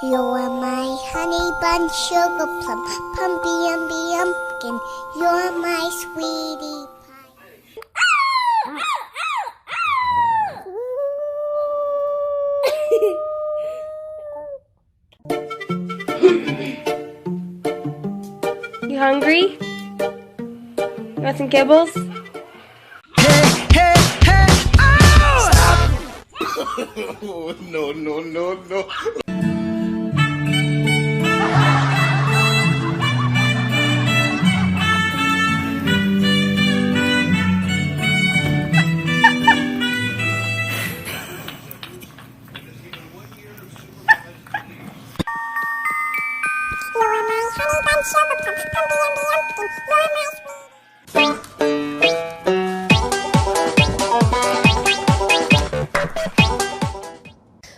You're my honey bun, sugar plum, pumpy umby umpkin. You're my sweetie pie. You hungry? You want some kibbles? No. You're my honey bun, sugar plum, pumpy umby umpkin. You're my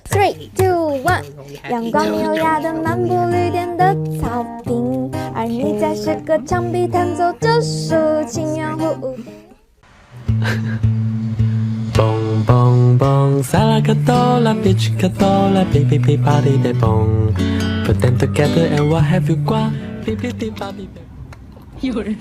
Three, two, one， 阳光优雅的漫步绿电的草坪，而你在是歌唱比弹奏着抒情圆弧。蹦蹦蹦，萨拉卡多拉，别去卡多拉，哔哔哔吧哩的蹦。Put them together and what have you got？哔哔哔吧哔哔。有人。